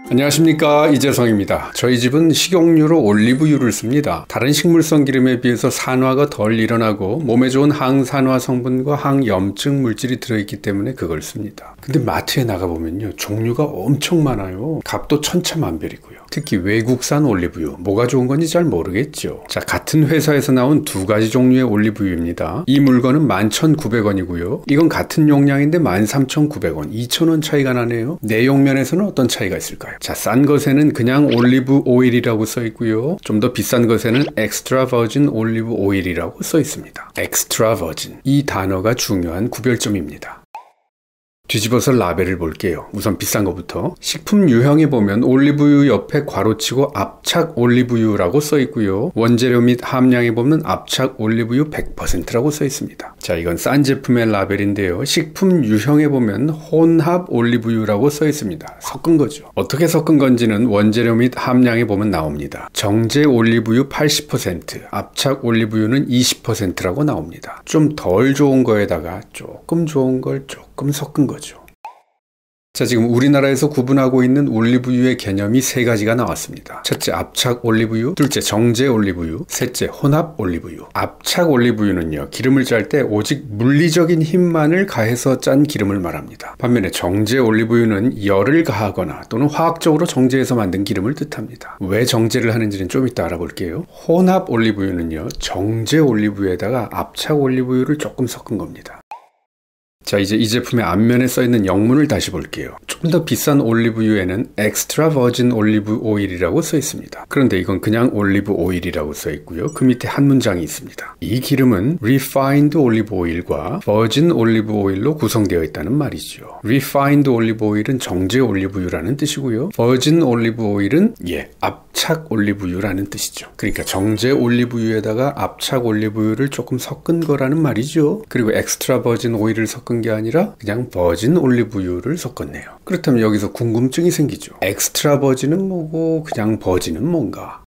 안녕하십니까, 이재성입니다. 저희 집은 식용유로 올리브유를 씁니다. 다른 식물성 기름에 비해서 산화가 덜 일어나고 몸에 좋은 항산화 성분과 항염증 물질이 들어있기 때문에 그걸 씁니다. 근데 마트에 나가보면요, 종류가 엄청 많아요. 값도 천차만별이고요. 특히 외국산 올리브유, 뭐가 좋은 건지 잘 모르겠죠. 자, 같은 회사에서 나온 두 가지 종류의 올리브유입니다. 이 물건은 11,900원이고요. 이건 같은 용량인데 13,900원, 2,000원 차이가 나네요. 내용면에서는 어떤 차이가 있을까요? 자, 싼 것에는 그냥 올리브 오일이라고 써 있고요. 좀 더 비싼 것에는 엑스트라 버진 올리브 오일이라고 써 있습니다. 엑스트라 버진, 이 단어가 중요한 구별점입니다. 뒤집어서 라벨을 볼게요. 우선 비싼 것부터. 식품 유형에 보면 올리브유 옆에 괄호치고 압착 올리브유라고 써 있고요. 원재료 및 함량에 보면 압착 올리브유 100%라고 써 있습니다. 자, 이건 싼 제품의 라벨인데요. 식품 유형에 보면 혼합 올리브유라고 써 있습니다. 섞은 거죠. 어떻게 섞은 건지는 원재료 및 함량에 보면 나옵니다. 정제 올리브유 80%, 압착 올리브유는 20%라고 나옵니다. 좀 덜 좋은 거에다가 조금 좋은 걸 조금 섞은 거죠. 자, 지금 우리나라에서 구분하고 있는 올리브유의 개념이 세 가지가 나왔습니다. 첫째, 압착 올리브유, 둘째, 정제 올리브유, 셋째, 혼합 올리브유. 압착 올리브유는요, 기름을 짤 때 오직 물리적인 힘만을 가해서 짠 기름을 말합니다. 반면에 정제 올리브유는 열을 가하거나 또는 화학적으로 정제해서 만든 기름을 뜻합니다. 왜 정제를 하는지는 좀 이따 알아볼게요. 혼합 올리브유는요, 정제 올리브유에다가 압착 올리브유를 조금 섞은 겁니다. 자, 이제 이 제품의 앞면에 써있는 영문을 다시 볼게요. 조금 더 비싼 올리브유에는 엑스트라 버진 올리브 오일이라고 써 있습니다. 그런데 이건 그냥 올리브 오일이라고 써 있고요. 그 밑에 한 문장이 있습니다. 이 기름은 refined 올리브 오일과 버진 올리브 오일로 구성되어 있다는 말이죠. refined 올리브 오일은 정제 올리브유라는 뜻이고요. 버진 올리브 오일은 압착 올리브유라는 뜻이죠. 그러니까 정제 올리브유에다가 압착 올리브유를 조금 섞은 거라는 말이죠. 그리고 엑스트라 버진 오일을 섞은 게 아니라 그냥 버진 올리브유를 섞었네요. 그렇다면 여기서 궁금증이 생기죠. 엑스트라 버진은 뭐고 그냥 버진은 뭔가?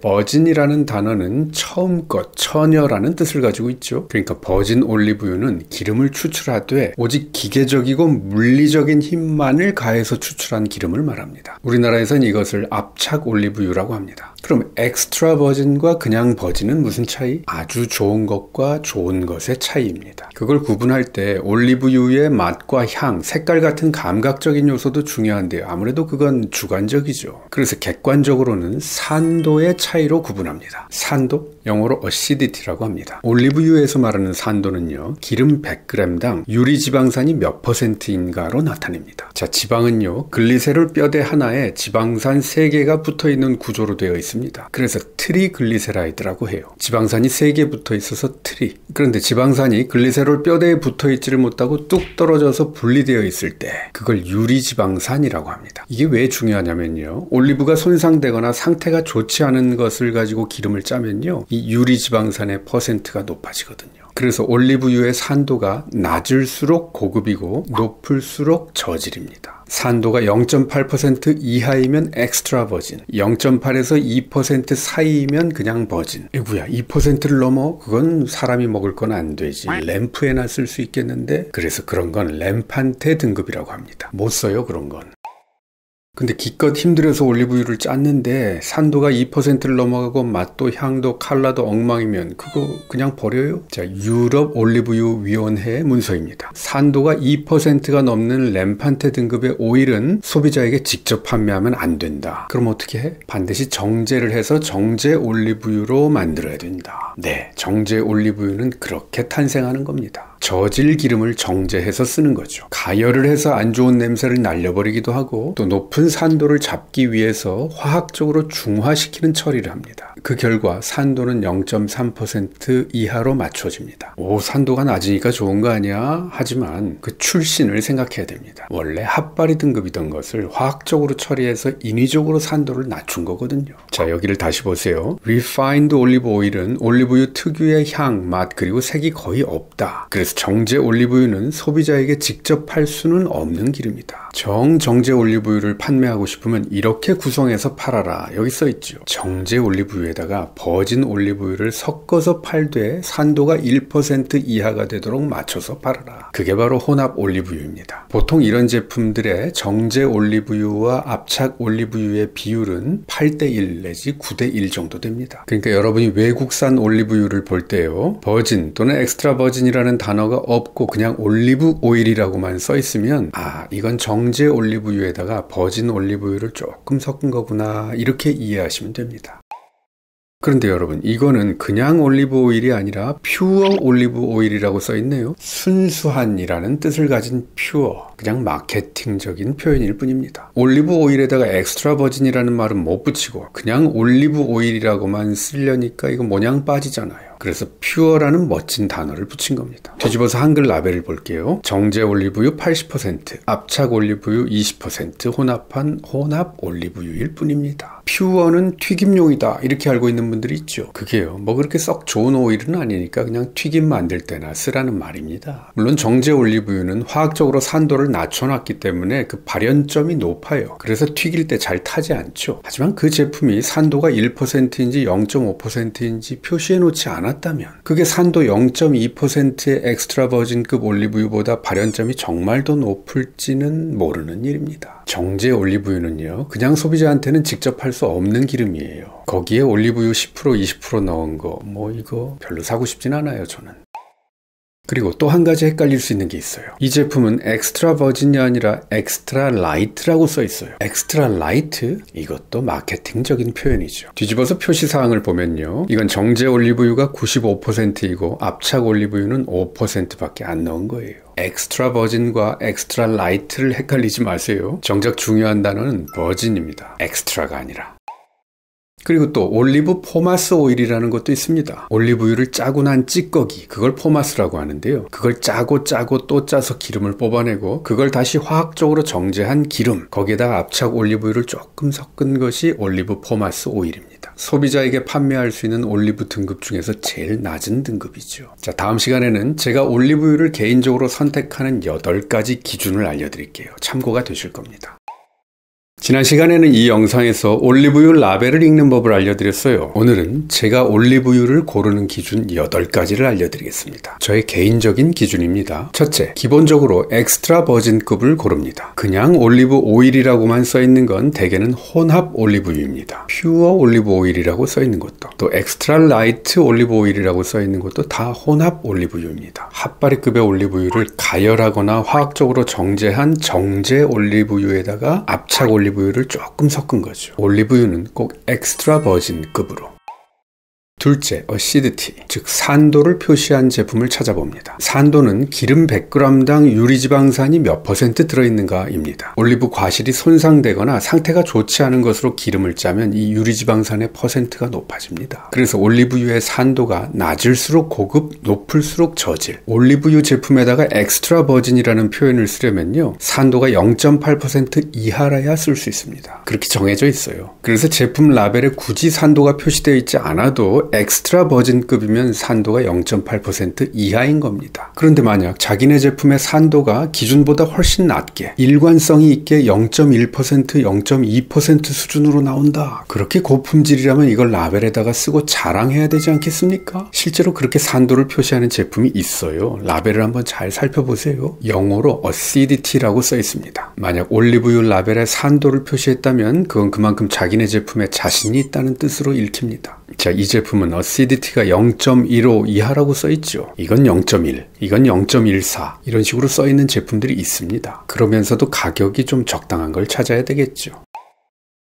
버진이라는 단어는 처음 것, 처녀라는 뜻을 가지고 있죠. 그러니까 버진 올리브유는 기름을 추출하되 오직 기계적이고 물리적인 힘만을 가해서 추출한 기름을 말합니다. 우리나라에선 이것을 압착 올리브유라고 합니다. 그럼 엑스트라 버진과 그냥 버진은 무슨 차이? 아주 좋은 것과 좋은 것의 차이입니다. 그걸 구분할 때 올리브유의 맛과 향, 색깔 같은 감각적인 요소도 중요한데요. 아무래도 그건 주관적이죠. 그래서 객관적으로는 산도의 차이로 구분합니다. 산도? 영어로 acidity라고 합니다. 올리브유에서 말하는 산도는요, 기름 100g당 유리지방산이 몇 %인가로 나타냅니다. 자, 지방은요, 글리세롤 뼈대 하나에 지방산 3개가 붙어있는 구조로 되어 있습니다. 그래서 트리글리세라이드라고 해요. 지방산이 3개 붙어 있어서 트리. 그런데 지방산이 글리세롤 뼈대에 붙어 있지를 못하고 뚝 떨어져서 분리되어 있을 때 그걸 유리지방산이라고 합니다. 이게 왜 중요하냐면요, 올리브가 손상되거나 상태가 좋지 않은 것을 가지고 기름을 짜면요, 이 유리지방산의 퍼센트가 높아지거든요. 그래서 올리브유의 산도가 낮을수록 고급이고 높을수록 저질입니다. 산도가 0.8% 이하이면 엑스트라 버진, 0.8에서 2% 사이이면 그냥 버진. 에구야, 2%를 넘어? 그건 사람이 먹을 건 안 되지. 램프에나 쓸 수 있겠는데? 그래서 그런 건 램판테 등급이라고 합니다. 못 써요, 그런 건. 근데 기껏 힘들어서 올리브유를 짰는데 산도가 2%를 넘어가고 맛도 향도 컬러도 엉망이면 그거 그냥 버려요? 자, 유럽 올리브유 위원회 문서입니다. 산도가 2%가 넘는 램판테 등급의 오일은 소비자에게 직접 판매하면 안 된다. 그럼 어떻게 해? 반드시 정제를 해서 정제 올리브유로 만들어야 된다. 네, 정제 올리브유는 그렇게 탄생하는 겁니다. 저질 기름을 정제해서 쓰는 거죠. 가열을 해서 안 좋은 냄새를 날려버리기도 하고 또 높은 산도를 잡기 위해서 화학적으로 중화시키는 처리를 합니다. 그 결과 산도는 0.3% 이하로 맞춰집니다. 오, 산도가 낮으니까 좋은 거 아니야? 하지만 그 출신을 생각해야 됩니다. 원래 핫바리 등급이던 것을 화학적으로 처리해서 인위적으로 산도를 낮춘 거거든요. 자, 여기를 다시 보세요. refined 올리브 오일은 올리브유 특유의 향, 맛, 그리고 색이 거의 없다. 그래서 그래서 정제 올리브유는 소비자에게 직접 팔 수는 없는 기름이다. 정제 올리브유를 판매하고 싶으면 이렇게 구성해서 팔아라. 여기 써있죠. 정제 올리브유에다가 버진 올리브유를 섞어서 팔되 산도가 1% 이하가 되도록 맞춰서 팔아라. 그게 바로 혼합 올리브유입니다. 보통 이런 제품들의 정제 올리브유와 압착 올리브유의 비율은 8:1 내지 9:1 정도 됩니다. 그러니까 여러분이 외국산 올리브유를 볼 때요, 버진 또는 엑스트라 버진이라는 단어가 없고 그냥 올리브 오일이라고만 써 있으면 이건 정제 올리브유에다가 버진 올리브유를 조금 섞은 거구나, 이렇게 이해하시면 됩니다. 그런데 여러분, 이거는 그냥 올리브 오일이 아니라 퓨어 올리브 오일이라고 써 있네요. 순수한이라는 뜻을 가진 퓨어, 그냥 마케팅적인 표현일 뿐입니다. 올리브 오일에다가 엑스트라 버진이라는 말은 못 붙이고 그냥 올리브 오일이라고만 쓰려니까 이거 모양 빠지잖아요. 그래서 퓨어라는 멋진 단어를 붙인 겁니다. 뒤집어서 한글 라벨을 볼게요. 정제 올리브유 80%, 압착 올리브유 20% 혼합한 혼합 올리브유일 뿐입니다. 퓨어는 튀김용이다, 이렇게 알고 있는 분들이 있죠. 그게요, 뭐 그렇게 썩 좋은 오일은 아니니까 그냥 튀김 만들 때나 쓰라는 말입니다. 물론 정제 올리브유는 화학적으로 산도를 낮춰놨기 때문에 그 발연점이 높아요. 그래서 튀길 때 잘 타지 않죠. 하지만 그 제품이 산도가 1%인지 0.5%인지 표시해 놓지 않았다면, 그게 산도 0.2%의 엑스트라 버진급 올리브유보다 발연점이 정말 더 높을지는 모르는 일입니다. 정제 올리브유는요, 그냥 소비자한테는 직접 할 수 없는 기름이에요. 거기에 올리브유 10% 20% 넣은 거, 이거 별로 사고 싶진 않아요, 저는. 그리고 또 한 가지 헷갈릴 수 있는 게 있어요. 이 제품은 엑스트라 버진이 아니라 엑스트라 라이트라고 써 있어요. 엑스트라 라이트? 이것도 마케팅적인 표현이죠. 뒤집어서 표시사항을 보면요, 이건 정제 올리브유가 95%이고 압착 올리브유는 5%밖에 안 넣은 거예요. 엑스트라 버진과 엑스트라 라이트를 헷갈리지 마세요. 정작 중요한 단어는 버진입니다. 엑스트라가 아니라. 그리고 또 올리브 포마스 오일이라는 것도 있습니다. 올리브유를 짜고 난 찌꺼기, 그걸 포마스라고 하는데요. 그걸 짜고 또 짜서 기름을 뽑아내고 그걸 다시 화학적으로 정제한 기름, 거기에다가 압착 올리브유를 조금 섞은 것이 올리브 포마스 오일입니다. 소비자에게 판매할 수 있는 올리브 등급 중에서 제일 낮은 등급이죠. 자, 다음 시간에는 제가 올리브유를 개인적으로 선택하는 8가지 기준을 알려드릴게요. 참고가 되실 겁니다. 지난 시간에는 이 영상에서 올리브유 라벨을 읽는 법을 알려드렸어요. 오늘은 제가 올리브유를 고르는 기준 8가지를 알려드리겠습니다. 저의 개인적인 기준입니다. 첫째, 기본적으로 엑스트라 버진급을 고릅니다. 그냥 올리브 오일이라고만 써있는 건 대개는 혼합 올리브유입니다. 퓨어 올리브 오일이라고 써있는 것도, 또 엑스트라 라이트 올리브 오일이라고 써있는 것도 다 혼합 올리브유입니다. 핫바리급의 올리브유를 가열하거나 화학적으로 정제한 정제 올리브유에다가 압착 올리브유를 조금 섞은 거죠. 올리브유는 꼭 엑스트라 버진급으로. 둘째, 어시디티, 즉 산도를 표시한 제품을 찾아봅니다. 산도는 기름 100g당 유리지방산이 몇 % 들어있는가입니다. 올리브 과실이 손상되거나 상태가 좋지 않은 것으로 기름을 짜면 이 유리지방산의 퍼센트가 높아집니다. 그래서 올리브유의 산도가 낮을수록 고급, 높을수록 저질. 올리브유 제품에다가 엑스트라 버진이라는 표현을 쓰려면요, 산도가 0.8% 이하라야 쓸 수 있습니다. 그렇게 정해져 있어요. 그래서 제품 라벨에 굳이 산도가 표시되어 있지 않아도 엑스트라 버진급이면 산도가 0.8% 이하인 겁니다. 그런데 만약 자기네 제품의 산도가 기준보다 훨씬 낮게, 일관성이 있게 0.1%, 0.2% 수준으로 나온다, 그렇게 고품질이라면 이걸 라벨에다가 쓰고 자랑해야 되지 않겠습니까? 실제로 그렇게 산도를 표시하는 제품이 있어요. 라벨을 한번 잘 살펴보세요. 영어로 acidity라고 써 있습니다. 만약 올리브유 라벨에 산도를 표시했다면 그건 그만큼 자기네 제품에 자신이 있다는 뜻으로 읽힙니다. 자, 이 제품은 acidity가 0.15 이하라고 써있죠. 이건 0.1, 이건 0.14 이런 식으로 써있는 제품들이 있습니다. 그러면서도 가격이 좀 적당한 걸 찾아야 되겠죠.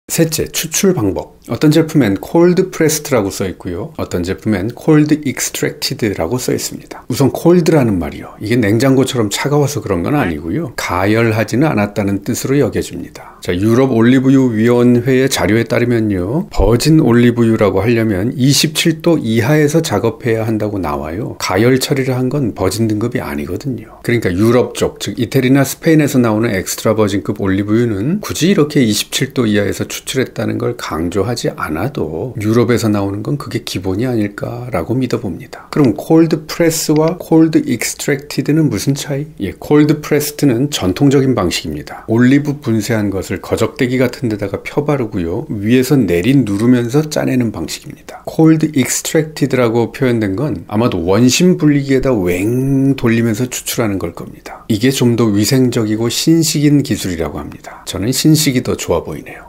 셋째, 추출 방법. 어떤 제품엔 cold pressed라고 써 있고요. 어떤 제품엔 cold extracted라고 써 있습니다. 우선 cold라는 말이요, 이게 냉장고처럼 차가워서 그런 건 아니고요, 가열하지는 않았다는 뜻으로 여겨집니다. 자, 유럽 올리브유 위원회의 자료에 따르면요, 버진 올리브유라고 하려면 27도 이하에서 작업해야 한다고 나와요. 가열 처리를 한 건 버진 등급이 아니거든요. 그러니까 유럽 쪽, 즉 이태리나 스페인에서 나오는 엑스트라 버진급 올리브유는 굳이 이렇게 27도 이하에서 추출했다는 걸 강조하지 않아도 유럽에서 나오는 건 그게 기본이 아닐까라고 믿어봅니다. 그럼 콜드 프레스와 콜드 익스트랙티드는 무슨 차이? 콜드 프레스드는 전통적인 방식입니다. 올리브 분쇄한 것을 거적대기 같은 데다가 펴바르고요. 위에서 내린 누르면서 짜내는 방식입니다. 콜드 익스트랙티드라고 표현된 건 아마도 원심 분리기에다 웽 돌리면서 추출하는 걸 겁니다. 이게 좀 더 위생적이고 신식인 기술이라고 합니다. 저는 신식이 더 좋아 보이네요.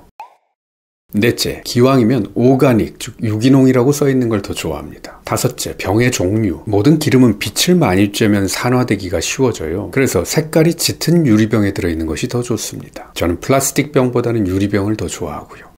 넷째, 기왕이면 오가닉, 즉 유기농이라고 써있는 걸 더 좋아합니다. 다섯째, 병의 종류. 모든 기름은 빛을 많이 쬐면 산화되기가 쉬워져요. 그래서 색깔이 짙은 유리병에 들어있는 것이 더 좋습니다. 저는 플라스틱 병보다는 유리병을 더 좋아하고요.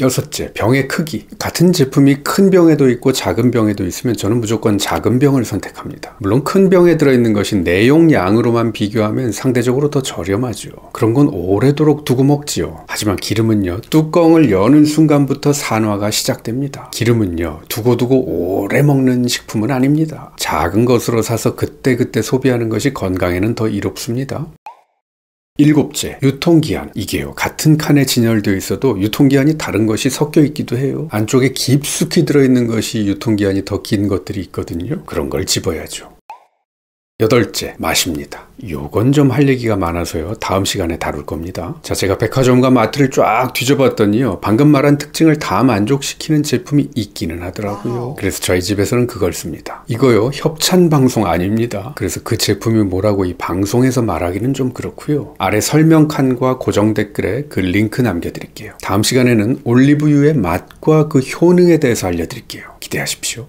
여섯째, 병의 크기. 같은 제품이 큰 병에도 있고 작은 병에도 있으면 저는 무조건 작은 병을 선택합니다. 물론 큰 병에 들어있는 것이 내용량으로만 비교하면 상대적으로 더 저렴하죠. 그런 건 오래도록 두고 먹지요. 하지만 기름은요, 뚜껑을 여는 순간부터 산화가 시작됩니다. 기름은요, 두고두고 오래 먹는 식품은 아닙니다. 작은 것으로 사서 그때그때 소비하는 것이 건강에는 더 이롭습니다. 일곱째, 유통기한. 이게요, 같은 칸에 진열되어 있어도 유통기한이 다른 것이 섞여 있기도 해요. 안쪽에 깊숙이 들어있는 것이 유통기한이 더 긴 것들이 있거든요. 그런 걸 집어야죠. 여덟째, 맛입니다. 요건 좀 할 얘기가 많아서요. 다음 시간에 다룰 겁니다. 자, 제가 백화점과 마트를 쫙 뒤져봤더니요. 방금 말한 특징을 다 만족시키는 제품이 있기는 하더라고요. 그래서 저희 집에서는 그걸 씁니다. 이거요, 협찬 방송 아닙니다. 그래서 그 제품이 뭐라고 이 방송에서 말하기는 좀 그렇고요. 아래 설명칸과 고정 댓글에 그 링크 남겨드릴게요. 다음 시간에는 올리브유의 맛과 그 효능에 대해서 알려드릴게요. 기대하십시오.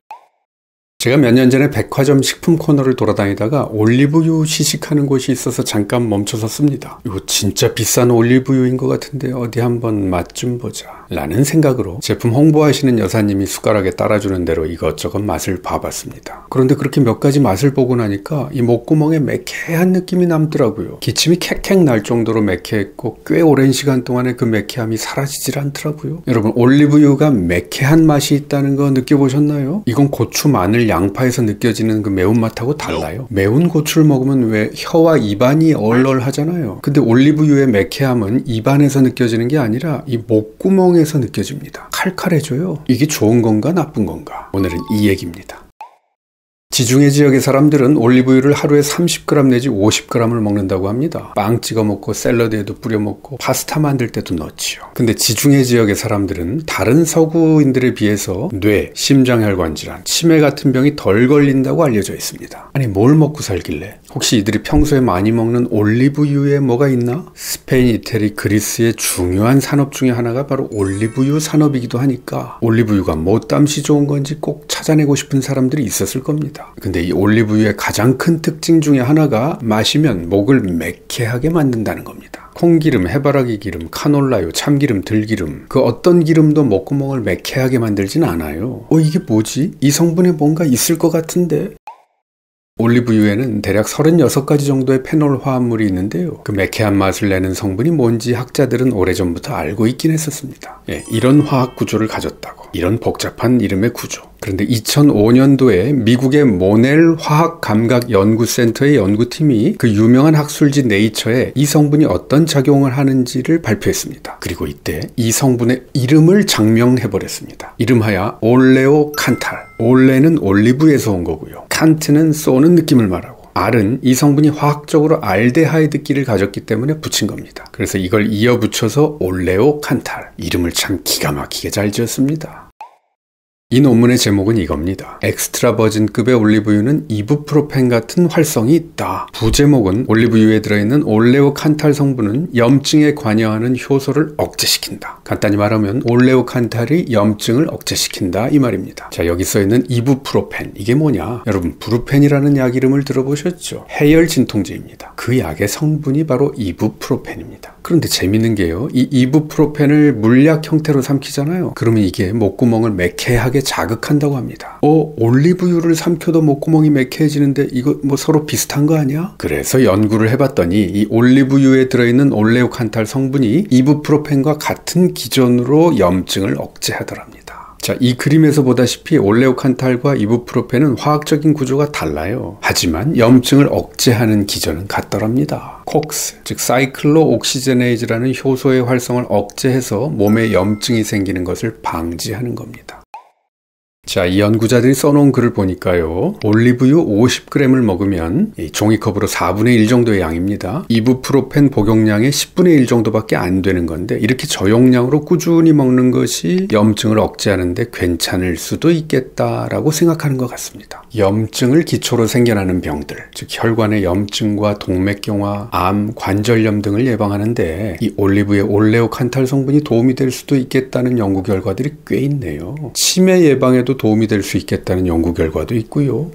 제가 몇 년 전에 백화점 식품 코너를 돌아다니다가 올리브유 시식하는 곳이 있어서 잠깐 멈춰섰습니다. 이거 진짜 비싼 올리브유인 것 같은데 어디 한번 맛 좀 보자 라는 생각으로 제품 홍보하시는 여사님이 숟가락에 따라주는 대로 이것저것 맛을 봐봤습니다. 그런데 그렇게 몇 가지 맛을 보고 나니까 이 목구멍에 매캐한 느낌이 남더라고요. 기침이 캑캑 날 정도로 매캐했고 꽤 오랜 시간 동안에 그 매캐함이 사라지질 않더라고요. 여러분, 올리브유가 매캐한 맛이 있다는 거 느껴보셨나요? 이건 고추, 마늘, 양파에서 느껴지는 그 매운맛하고 달라요. 매운 고추를 먹으면 왜 혀와 입안이 얼얼하잖아요. 근데 올리브유의 매캐함은 입안에서 느껴지는 게 아니라 이 목구멍에서 느껴집니다. 칼칼해져요. 이게 좋은 건가 나쁜 건가? 오늘은 이 얘기입니다. 지중해 지역의 사람들은 올리브유를 하루에 30g 내지 50g을 먹는다고 합니다. 빵 찍어 먹고 샐러드에도 뿌려 먹고 파스타 만들 때도 넣지요. 근데 지중해 지역의 사람들은 다른 서구인들에 비해서 뇌, 심장혈관 질환, 치매 같은 병이 덜 걸린다고 알려져 있습니다. 아니, 뭘 먹고 살길래? 혹시 이들이 평소에 많이 먹는 올리브유에 뭐가 있나? 스페인, 이태리, 그리스의 중요한 산업 중에 하나가 바로 올리브유 산업이기도 하니까 올리브유가 뭣땀시 좋은 건지 꼭 찾아내고 싶은 사람들이 있었을 겁니다. 근데 이 올리브유의 가장 큰 특징 중에 하나가 마시면 목을 매캐하게 만든다는 겁니다. 콩기름, 해바라기 기름, 카놀라유, 참기름, 들기름, 그 어떤 기름도 목구멍을 매캐하게 만들진 않아요. 이게 뭐지? 이 성분에 뭔가 있을 것 같은데? 올리브유에는 대략 36가지 정도의 페놀 화합물이 있는데요. 그 매캐한 맛을 내는 성분이 뭔지 학자들은 오래전부터 알고 있긴 했었습니다. 이런 화학 구조를 가졌다고. 이런 복잡한 이름의 구조. 그런데 2005년도에 미국의 모넬 화학감각연구센터의 연구팀이 그 유명한 학술지 네이처에 이 성분이 어떤 작용을 하는지를 발표했습니다. 그리고 이때 이 성분의 이름을 장명해버렸습니다. 이름하여 올레오 칸탈. 올레는 올리브에서 온 거고요. 칸트는 쏘는 느낌을 말하고, 알은 이 성분이 화학적으로 알데하이드기를 가졌기 때문에 붙인 겁니다. 그래서 이걸 이어 붙여서 올레오 칸탈. 이름을 참 기가 막히게 잘 지었습니다. 이 논문의 제목은 이겁니다. 엑스트라 버진급의 올리브유는 이부프로펜 같은 활성이 있다. 부제목은 올리브유에 들어있는 올레오 칸탈 성분은 염증에 관여하는 효소를 억제시킨다. 간단히 말하면 올레오 칸탈이 염증을 억제시킨다 이 말입니다. 자, 여기 써있는 이부프로펜, 이게 뭐냐? 여러분, 브루펜이라는 약 이름을 들어보셨죠? 해열 진통제입니다. 그 약의 성분이 바로 이부프로펜입니다. 그런데 재밌는 게요, 이 이부프로펜을 물약 형태로 삼키잖아요. 그러면 이게 목구멍을 매캐하게 자극한다고 합니다. 올리브유를 삼켜도 목구멍이 매캐해지는데 이거 뭐 서로 비슷한 거 아니야? 그래서 연구를 해봤더니 이 올리브유에 들어있는 올레오칸탈 성분이 이부프로펜과 같은 기전으로 염증을 억제하더랍니다. 자, 이 그림에서 보다시피 올레오칸탈과 이부프로펜은 화학적인 구조가 달라요. 하지만 염증을 억제하는 기전은 같더랍니다. 콕스, 즉 사이클로옥시제네이즈라는 효소의 활성을 억제해서 몸에 염증이 생기는 것을 방지하는 겁니다. 자, 이 연구자들이 써놓은 글을 보니까요. 올리브유 50g을 먹으면 이 종이컵으로 4분의 1 정도의 양입니다. 이부프로펜 복용량의 10분의 1 정도밖에 안 되는 건데 이렇게 저용량으로 꾸준히 먹는 것이 염증을 억제하는 데 괜찮을 수도 있겠다라고 생각하는 것 같습니다. 염증을 기초로 생겨나는 병들, 즉 혈관의 염증과 동맥경화, 암, 관절염 등을 예방하는데 이 올리브의 올레오칸탈 성분이 도움이 될 수도 있겠다는 연구 결과들이 꽤 있네요. 치매 예방에도 도움이 될 수 있겠다는 연구 결과도 있고요.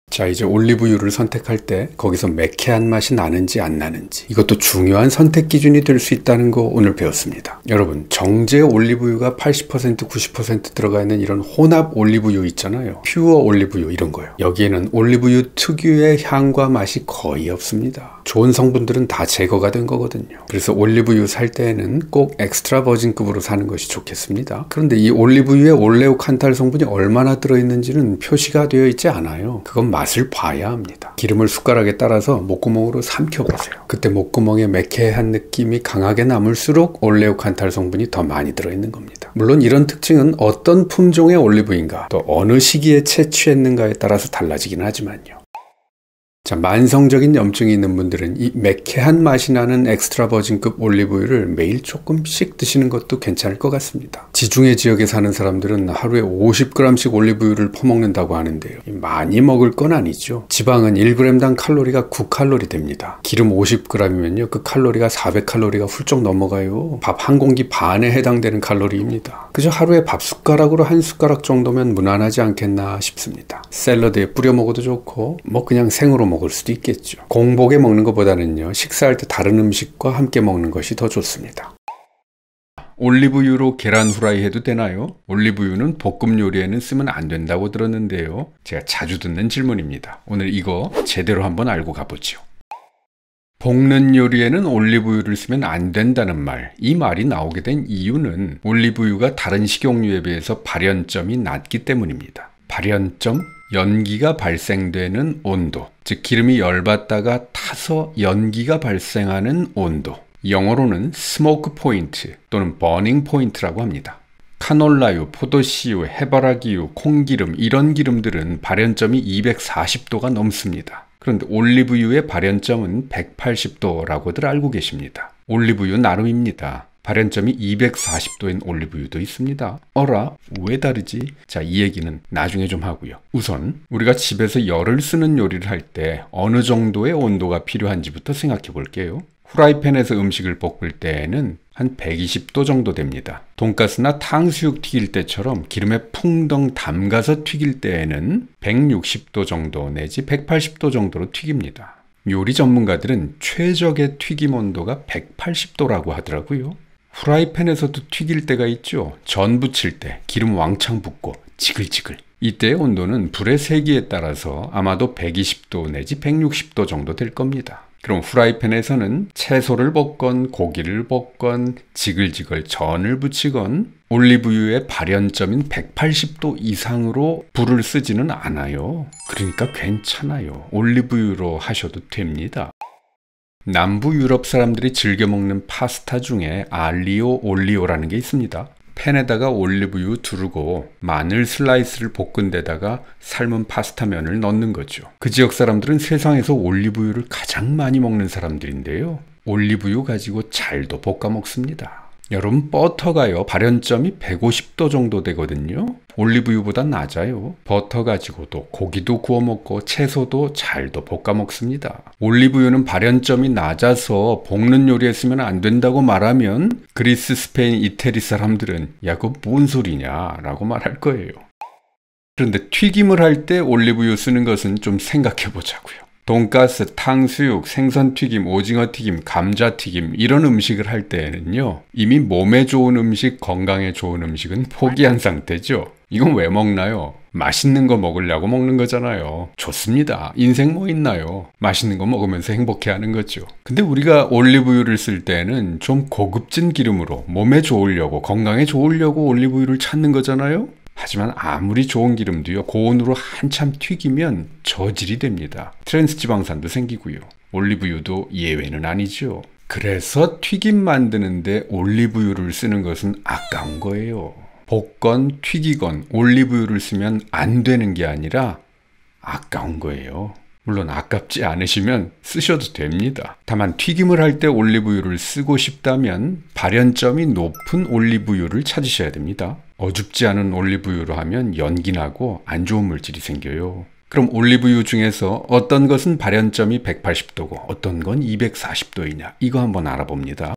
자, 이제 올리브유를 선택할 때 거기서 매캐한 맛이 나는지 안 나는지 이것도 중요한 선택 기준이 될 수 있다는 거 오늘 배웠습니다. 여러분, 정제 올리브유가 80% 90% 들어가 있는 이런 혼합 올리브유 있잖아요. 퓨어 올리브유 이런 거요. 여기에는 올리브유 특유의 향과 맛이 거의 없습니다. 좋은 성분들은 다 제거가 된 거거든요. 그래서 올리브유 살 때에는 꼭 엑스트라 버진급으로 사는 것이 좋겠습니다. 그런데 이 올리브유에 올레오칸탈 성분이 얼마나 들어있는지는 표시가 되어 있지 않아요. 그건 맛을 봐야 합니다. 기름을 숟가락에 따라서 목구멍으로 삼켜보세요. 그때 목구멍에 매캐한 느낌이 강하게 남을수록 올레오칸탈 성분이 더 많이 들어있는 겁니다. 물론 이런 특징은 어떤 품종의 올리브인가 또 어느 시기에 채취했는가에 따라서 달라지긴 하지만요. 자, 만성적인 염증이 있는 분들은 이 매캐한 맛이 나는 엑스트라 버진급 올리브유를 매일 조금씩 드시는 것도 괜찮을 것 같습니다. 지중해 지역에 사는 사람들은 하루에 50g씩 올리브유를 퍼먹는다고 하는데요. 많이 먹을 건 아니죠. 지방은 1g당 칼로리가 9칼로리 됩니다. 기름 50g이면요. 그 칼로리가 400칼로리가 훌쩍 넘어가요. 밥 한 공기 반에 해당되는 칼로리입니다. 그저 하루에 밥 숟가락으로 한 숟가락 정도면 무난하지 않겠나 싶습니다. 샐러드에 뿌려 먹어도 좋고 뭐 그냥 생으로 먹을 수도 있겠죠. 공복에 먹는 것보다는요. 식사할 때 다른 음식과 함께 먹는 것이 더 좋습니다. 올리브유로 계란 후라이 해도 되나요? 올리브유는 볶음 요리에는 쓰면 안 된다고 들었는데요. 제가 자주 듣는 질문입니다. 오늘 이거 제대로 한번 알고 가보죠. 볶는 요리에는 올리브유를 쓰면 안 된다는 말, 이 말이 나오게 된 이유는 올리브유가 다른 식용유에 비해서 발연점이 낮기 때문입니다. 발연점? 연기가 발생되는 온도, 즉 기름이 열받다가 타서 연기가 발생하는 온도, 영어로는 스모크 포인트 또는 버닝 포인트라고 합니다. 카놀라유, 포도씨유, 해바라기유, 콩기름 이런 기름들은 발연점이 240도가 넘습니다. 그런데 올리브유의 발연점은 180도라고들 알고 계십니다. 올리브유 나름입니다. 발연점이 240도인 올리브유도 있습니다. 어라? 왜 다르지? 자, 이 얘기는 나중에 좀 하고요. 우선 우리가 집에서 열을 쓰는 요리를 할 때 어느 정도의 온도가 필요한지부터 생각해 볼게요. 후라이팬에서 음식을 볶을 때에는 한 120도 정도 됩니다. 돈가스나 탕수육 튀길 때처럼 기름에 풍덩 담가서 튀길 때에는 160도 정도 내지 180도 정도로 튀깁니다. 요리 전문가들은 최적의 튀김 온도가 180도라고 하더라고요. 후라이팬에서도 튀길 때가 있죠. 전 부칠 때 기름 왕창 붓고 지글지글. 이때의 온도는 불의 세기에 따라서 아마도 120도 내지 160도 정도 될 겁니다. 그럼 후라이팬에서는 채소를 볶건 고기를 볶건 지글지글 전을 부치건 올리브유의 발연점인 180도 이상으로 불을 쓰지는 않아요. 그러니까 괜찮아요. 올리브유로 하셔도 됩니다. 남부 유럽 사람들이 즐겨 먹는 파스타 중에 알리오 올리오라는 게 있습니다. 팬에다가 올리브유 두르고 마늘 슬라이스를 볶은 데다가 삶은 파스타면을 넣는 거죠. 그 지역 사람들은 세상에서 올리브유를 가장 많이 먹는 사람들인데요. 올리브유 가지고 잘도 볶아 먹습니다. 여러분, 버터가요 발연점이 150도 정도 되거든요. 올리브유보다 낮아요. 버터 가지고도 고기도 구워 먹고 채소도 잘도 볶아 먹습니다. 올리브유는 발연점이 낮아서 볶는 요리에 쓰면 안 된다고 말하면 그리스, 스페인, 이태리 사람들은 야, 그거 뭔 소리냐 라고 말할 거예요. 그런데 튀김을 할 때 올리브유 쓰는 것은 좀 생각해 보자고요. 돈가스, 탕수육, 생선튀김, 오징어튀김, 감자튀김 이런 음식을 할 때에는요. 이미 몸에 좋은 음식, 건강에 좋은 음식은 포기한 상태죠. 이건 왜 먹나요? 맛있는 거 먹으려고 먹는 거잖아요. 좋습니다. 인생 뭐 있나요? 맛있는 거 먹으면서 행복해하는 거죠. 근데 우리가 올리브유를 쓸 때는 좀 고급진 기름으로 몸에 좋으려고, 건강에 좋으려고 올리브유를 찾는 거잖아요. 하지만 아무리 좋은 기름도요, 고온으로 한참 튀기면 저질이 됩니다. 트랜스 지방산도 생기고요. 올리브유도 예외는 아니죠. 그래서 튀김 만드는데 올리브유를 쓰는 것은 아까운 거예요. 볶건 튀기건 올리브유를 쓰면 안 되는 게 아니라 아까운 거예요. 물론 아깝지 않으시면 쓰셔도 됩니다. 다만 튀김을 할 때 올리브유를 쓰고 싶다면 발연점이 높은 올리브유를 찾으셔야 됩니다. 어줍지 않은 올리브유로 하면 연기 나고 안 좋은 물질이 생겨요. 그럼 올리브유 중에서 어떤 것은 발연점이 180도고 어떤 건 240도이냐, 이거 한번 알아봅니다.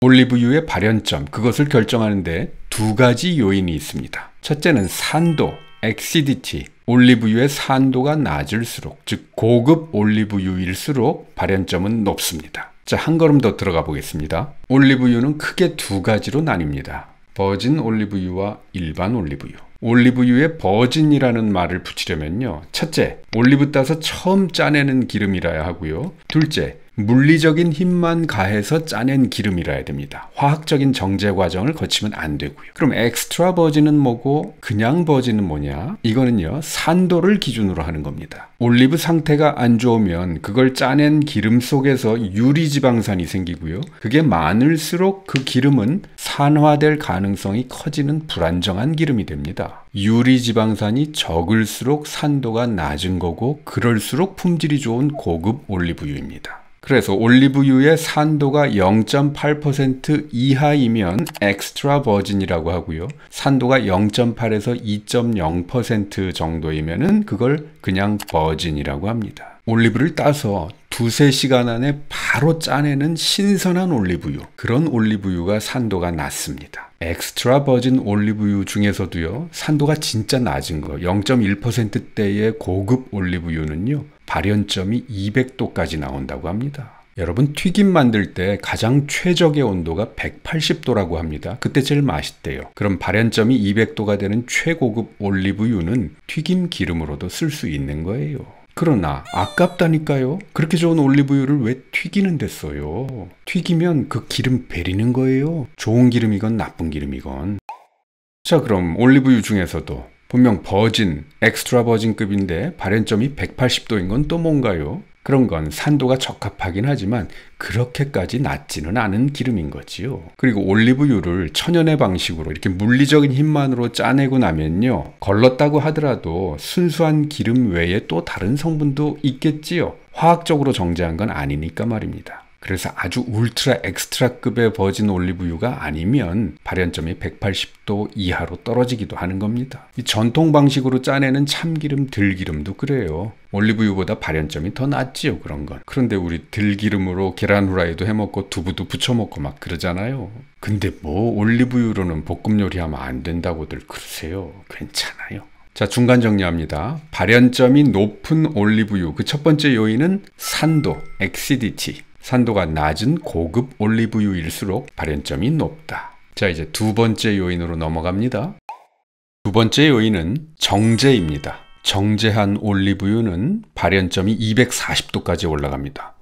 올리브유의 발연점, 그것을 결정하는데 두 가지 요인이 있습니다. 첫째는 산도, acidity. 올리브유의 산도가 낮을수록, 즉 고급 올리브유일수록 발연점은 높습니다. 자, 한 걸음 더 들어가 보겠습니다. 올리브유는 크게 두 가지로 나뉩니다. 버진 올리브유와 일반 올리브유. 올리브유에 버진이라는 말을 붙이려면요, 첫째, 올리브 따서 처음 짜내는 기름이라야 하고요. 둘째, 물리적인 힘만 가해서 짜낸 기름이라야 됩니다. 화학적인 정제 과정을 거치면 안 되고요. 그럼 엑스트라 버진은 뭐고 그냥 버진은 뭐냐? 이거는요, 산도를 기준으로 하는 겁니다. 올리브 상태가 안 좋으면 그걸 짜낸 기름 속에서 유리지방산이 생기고요. 그게 많을수록 그 기름은 산화될 가능성이 커지는 불안정한 기름이 됩니다. 유리지방산이 적을수록 산도가 낮은 거고, 그럴수록 품질이 좋은 고급 올리브유입니다. 그래서 올리브유의 산도가 0.8% 이하이면 엑스트라 버진이라고 하고요. 산도가 0.8에서 2.0% 정도이면은 그걸 그냥 버진이라고 합니다. 올리브를 따서 두세 시간 안에 바로 짜내는 신선한 올리브유, 그런 올리브유가 산도가 낮습니다. 엑스트라 버진 올리브유 중에서도요, 산도가 진짜 낮은 거 0.1%대의 고급 올리브유는요, 발연점이 200도까지 나온다고 합니다. 여러분, 튀김 만들 때 가장 최적의 온도가 180도라고 합니다. 그때 제일 맛있대요. 그럼 발연점이 200도가 되는 최고급 올리브유는 튀김 기름으로도 쓸 수 있는 거예요. 그러나 아깝다니까요. 그렇게 좋은 올리브유를 왜 튀기는 데 써요? 튀기면 그 기름 베리는 거예요. 좋은 기름이건 나쁜 기름이건. 자, 그럼 올리브유 중에서도 분명 버진, 엑스트라 버진급인데 발연점이 180도인 건 또 뭔가요? 그런 건 산도가 적합하긴 하지만 그렇게까지 낮지는 않은 기름인 거지요. 그리고 올리브유를 천연의 방식으로 이렇게 물리적인 힘만으로 짜내고 나면요, 걸렀다고 하더라도 순수한 기름 외에 또 다른 성분도 있겠지요. 화학적으로 정제한 건 아니니까 말입니다. 그래서 아주 울트라 엑스트라급의 버진 올리브유가 아니면 발연점이 180도 이하로 떨어지기도 하는 겁니다. 이 전통 방식으로 짜내는 참기름, 들기름도 그래요. 올리브유보다 발연점이 더 낮지요, 그런 건. 그런데 우리 들기름으로 계란 후라이도 해먹고 두부도 부쳐먹고 막 그러잖아요. 근데 뭐 올리브유로는 볶음 요리하면 안 된다고들 그러세요. 괜찮아요. 자, 중간 정리합니다. 발연점이 높은 올리브유, 그 첫 번째 요인은 산도, acidity. 산도가 낮은 고급 올리브유일수록 발연점이 높다. 자, 이제 두 번째 요인으로 넘어갑니다. 두 번째 요인은 정제입니다. 정제한 올리브유는 발연점이 240도까지 올라갑니다.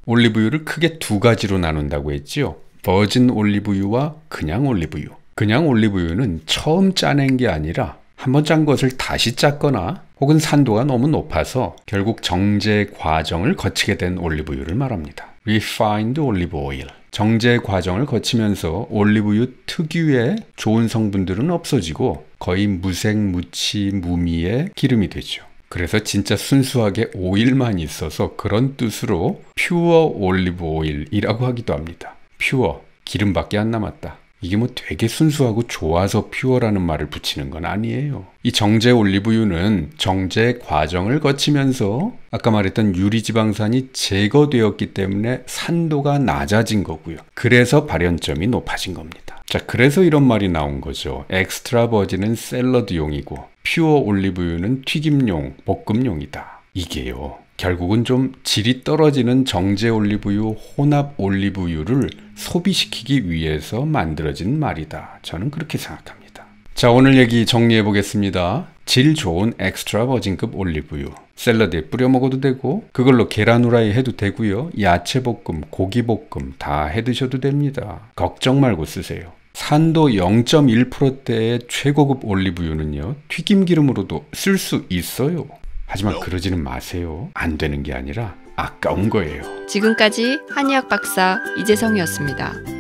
올리브유를 크게 두 가지로 나눈다고 했지요. 버진 올리브유와 그냥 올리브유. 그냥 올리브유는 처음 짜낸 게 아니라 한번 짠 것을 다시 짰거나 혹은 산도가 너무 높아서 결국 정제 과정을 거치게 된 올리브유를 말합니다. Refined olive oil. 정제 과정을 거치면서 올리브유 특유의 좋은 성분들은 없어지고 거의 무색, 무치, 무미의 기름이 되죠. 그래서 진짜 순수하게 오일만 있어서 그런 뜻으로 퓨어 올리브 오일이라고 하기도 합니다. 퓨어, 기름밖에 안 남았다. 이게 뭐 되게 순수하고 좋아서 퓨어라는 말을 붙이는 건 아니에요. 이 정제 올리브유는 정제 과정을 거치면서 아까 말했던 유리지방산이 제거되었기 때문에 산도가 낮아진 거고요. 그래서 발연점이 높아진 겁니다. 자, 그래서 이런 말이 나온 거죠. 엑스트라 버진은 샐러드용이고 퓨어 올리브유는 튀김용, 볶음용이다. 이게요, 결국은 좀 질이 떨어지는 정제 올리브유, 혼합 올리브유를 소비시키기 위해서 만들어진 말이다. 저는 그렇게 생각합니다. 자, 오늘 얘기 정리해 보겠습니다. 질 좋은 엑스트라 버진급 올리브유. 샐러드에 뿌려 먹어도 되고 그걸로 계란 후라이 해도 되고요. 야채 볶음, 고기 볶음 다 해 드셔도 됩니다. 걱정 말고 쓰세요. 산도 0.1%대의 최고급 올리브유는요, 튀김 기름으로도 쓸 수 있어요. 하지만 그러지는 마세요. 안 되는 게 아니라 아까운 거예요. 지금까지 한의학 박사 이재성이었습니다.